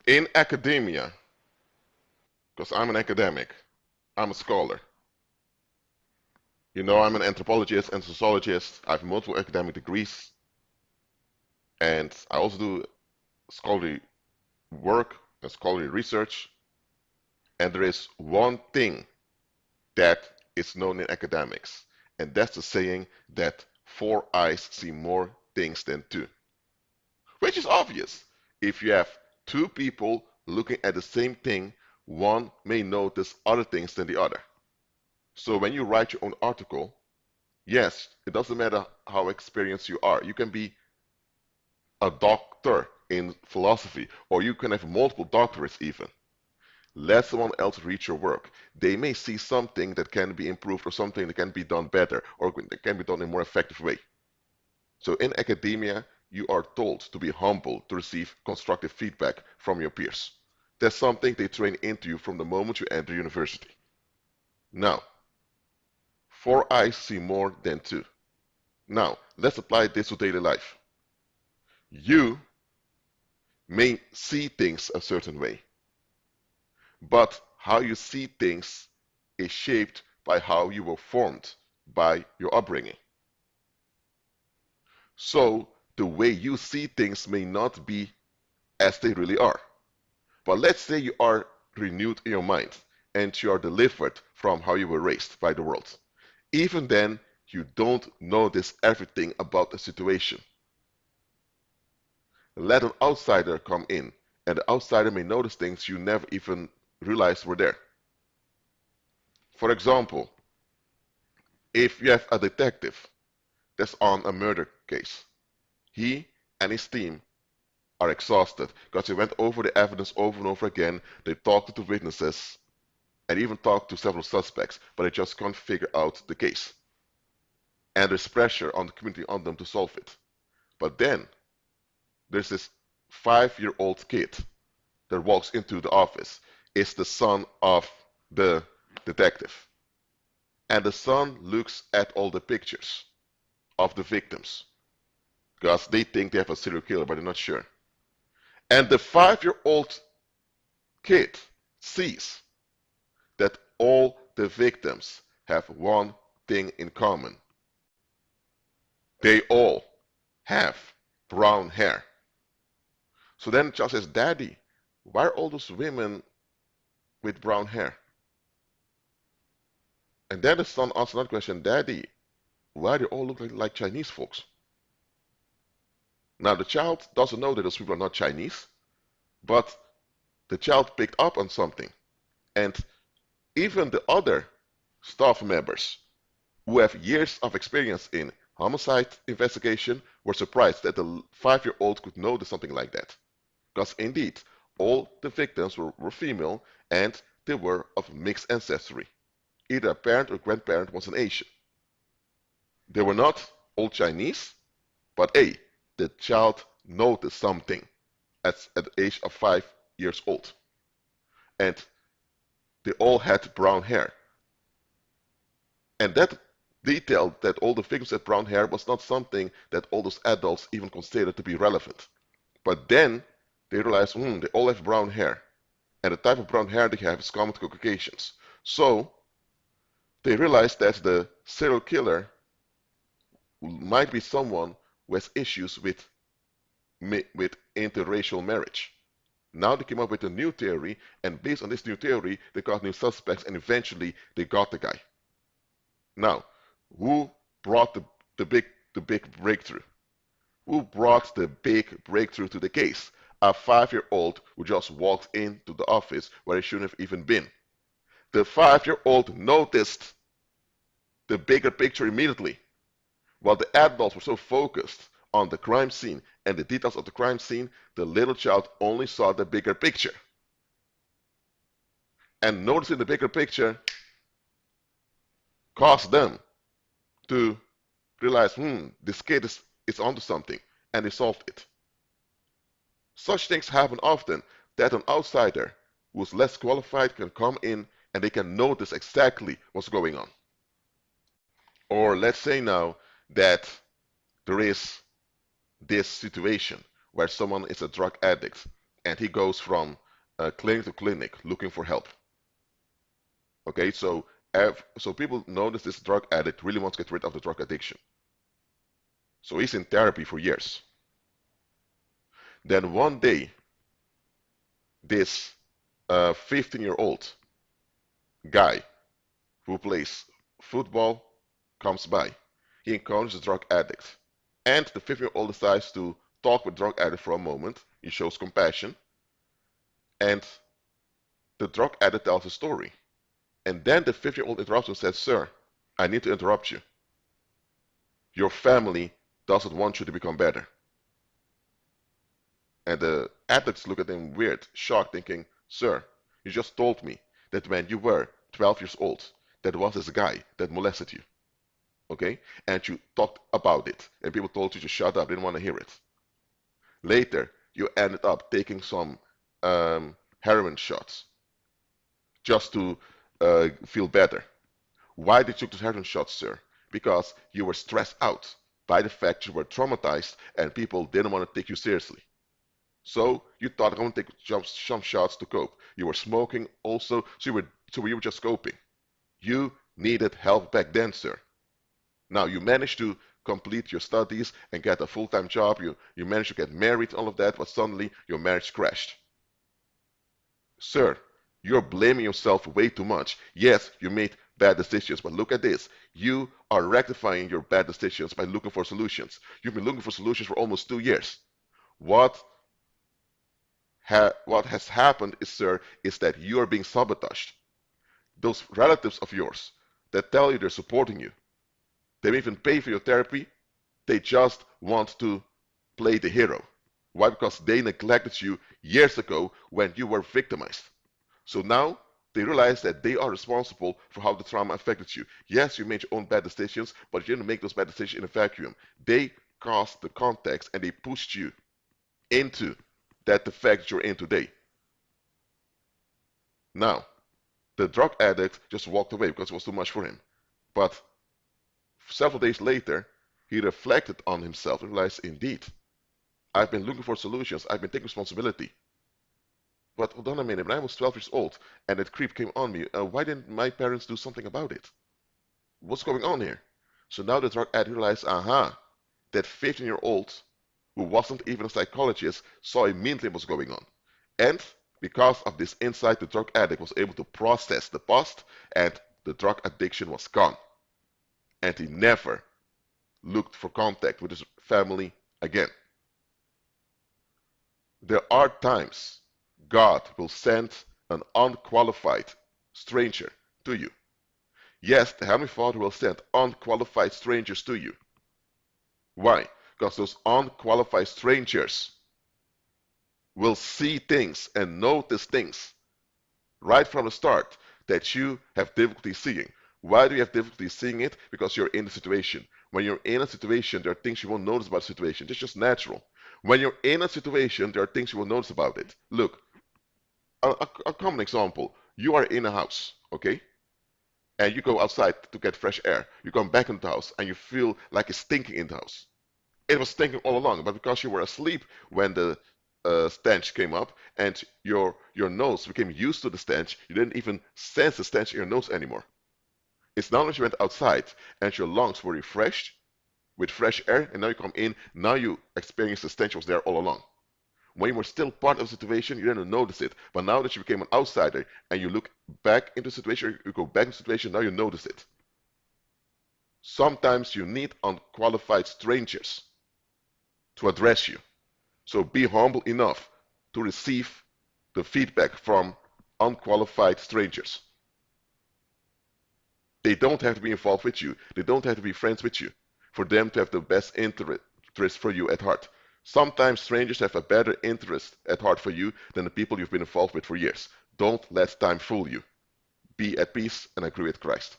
In academia, because I'm an academic, I'm a scholar. You know, I'm an anthropologist and sociologist. I have multiple academic degrees, and I also do scholarly work and scholarly research. And there is one thing that is known in academics, and that's the saying that four eyes see more things than two, which is obvious. If you have two people looking at the same thing, one may notice other things than the other. So when you write your own article, yes, it doesn't matter how experienced you are. You can be a doctor in philosophy, or you can have multiple doctorates even. Let someone else read your work. They may see something that can be improved or something that can be done better or that can be done in a more effective way. So in academia, you are told to be humble to receive constructive feedback from your peers. That's something they train into you from the moment you enter university. Now, four eyes see more than two. Now, let's apply this to daily life. You may see things a certain way, but how you see things is shaped by how you were formed by your upbringing. So, the way you see things may not be as they really are. But let's say you are renewed in your mind and you are delivered from how you were raised by the world. Even then, you don't notice everything about the situation. Let an outsider come in, and the outsider may notice things you never even realized were there. For example, if you have a detective that's on a murder case, he and his team are exhausted because they went over the evidence over and over again, they talked to the witnesses, and even talked to several suspects, but they just can't figure out the case. And there's pressure on the community on them to solve it. But then there's this 5-year-old kid that walks into the office. It's the son of the detective. And the son looks at all the pictures of the victims because they think they have a serial killer, but they're not sure. And the 5-year-old kid sees that all the victims have one thing in common. They all have brown hair. So then the child says, Daddy, why are all those women with brown hair? And then the son asks another question, Daddy, why do they all look like Chinese folks? Now the child doesn't know that those people are not Chinese, but the child picked up on something. And even the other staff members who have years of experience in homicide investigation were surprised that the 5-year-old could notice something like that. Because indeed, all the victims were female and they were of mixed ancestry. Either a parent or grandparent was an Asian. They were not all Chinese, but the child noticed something at the age of 5 years old. And they all had brown hair. And that detail that all the victims had brown hair was not something that all those adults even considered to be relevant. But then they realized, they all have brown hair. And the type of brown hair they have is common to Caucasians. So they realized that the serial killer might be someone who has issues with interracial marriage. Now they came up with a new theory, and based on this new theory, they got new suspects, and eventually they got the guy. Now, who brought the big breakthrough? Who brought the big breakthrough to the case? A 5-year-old who just walked into the office where he shouldn't have even been. The 5-year-old noticed the bigger picture immediately, while the adults were so focused on the crime scene and the details of the crime scene, the little child only saw the bigger picture. And noticing the bigger picture caused them to realize, this kid is onto something, and they solved it. Such things happen often that an outsider who is less qualified can come in and they can notice exactly what's going on. Or let's say now that there is this situation where someone is a drug addict and he goes from clinic to clinic looking for help. Okay, so people notice this drug addict really wants to get rid of the drug addiction. So he's in therapy for years. Then one day, this 15-year-old guy who plays football comes by. He encounters a drug addict. And the 15-year-old decides to talk with the drug addict for a moment. He shows compassion. And the drug addict tells a story. And then the 15-year-old interrupts and says, "Sir, I need to interrupt you. Your family doesn't want you to become better." And the addicts look at him weird, shocked, thinking, "Sir, you just told me that when you were 12 years old, there was this guy that molested you. Okay? And you talked about it, and people told you to shut up, didn't want to hear it. Later, you ended up taking some heroin shots just to feel better. Why did you take those heroin shots, sir? Because you were stressed out by the fact you were traumatized and people didn't want to take you seriously. So you thought, I'm going to take some shots to cope. You were smoking also, so you were just coping. You needed help back then, sir. Now you managed to complete your studies and get a full-time job. You managed to get married, all of that, but suddenly your marriage crashed. Sir, you're blaming yourself way too much. Yes, you made bad decisions, but look at this. You are rectifying your bad decisions by looking for solutions. You've been looking for solutions for almost 2 years. What has happened is, sir, is that you are being sabotaged. Those relatives of yours that tell you they're supporting you, they may even pay for your therapy, they just want to play the hero. Why? Because they neglected you years ago when you were victimized. So now they realize that they are responsible for how the trauma affected you. Yes, you made your own bad decisions, but you didn't make those bad decisions in a vacuum. They caused the context and they pushed you into that defect you're in today. Now, the drug addict just walked away because it was too much for him. But several days later, he reflected on himself and realized, indeed, I've been looking for solutions. I've been taking responsibility. But hold on a minute, when I was 12 years old and that creep came on me, why didn't my parents do something about it? What's going on here? So now the drug addict realized, aha, that 15-year-old who wasn't even a psychologist saw immediately what's going on. And because of this insight, the drug addict was able to process the past and the drug addiction was gone. And he never looked for contact with his family again. There are times God will send an unqualified stranger to you. Yes, the Heavenly Father will send unqualified strangers to you. Why? Because those unqualified strangers will see things and notice things right from the start that you have difficulty seeing. Why do you have difficulty seeing it? Because you're in the situation. When you're in a situation, there are things you won't notice about the situation. It's just natural. When you're in a situation, there are things you will notice about it. Look, a common example. You are in a house, okay? And you go outside to get fresh air. You come back into the house and you feel like it's stinking in the house. It was stinking all along, but because you were asleep when the stench came up and your nose became used to the stench, you didn't even sense the stench in your nose anymore. It's now that you went outside and your lungs were refreshed with fresh air, and now you come in, now you experience the stench was there all along. When you were still part of the situation, you didn't notice it. But now that you became an outsider and you look back into the situation, you go back into the situation, now you notice it. Sometimes you need unqualified strangers to address you. So be humble enough to receive the feedback from unqualified strangers. They don't have to be involved with you. They don't have to be friends with you for them to have the best interest for you at heart. Sometimes strangers have a better interest at heart for you than the people you've been involved with for years. Don't let time fool you. Be at peace and agree with Christ.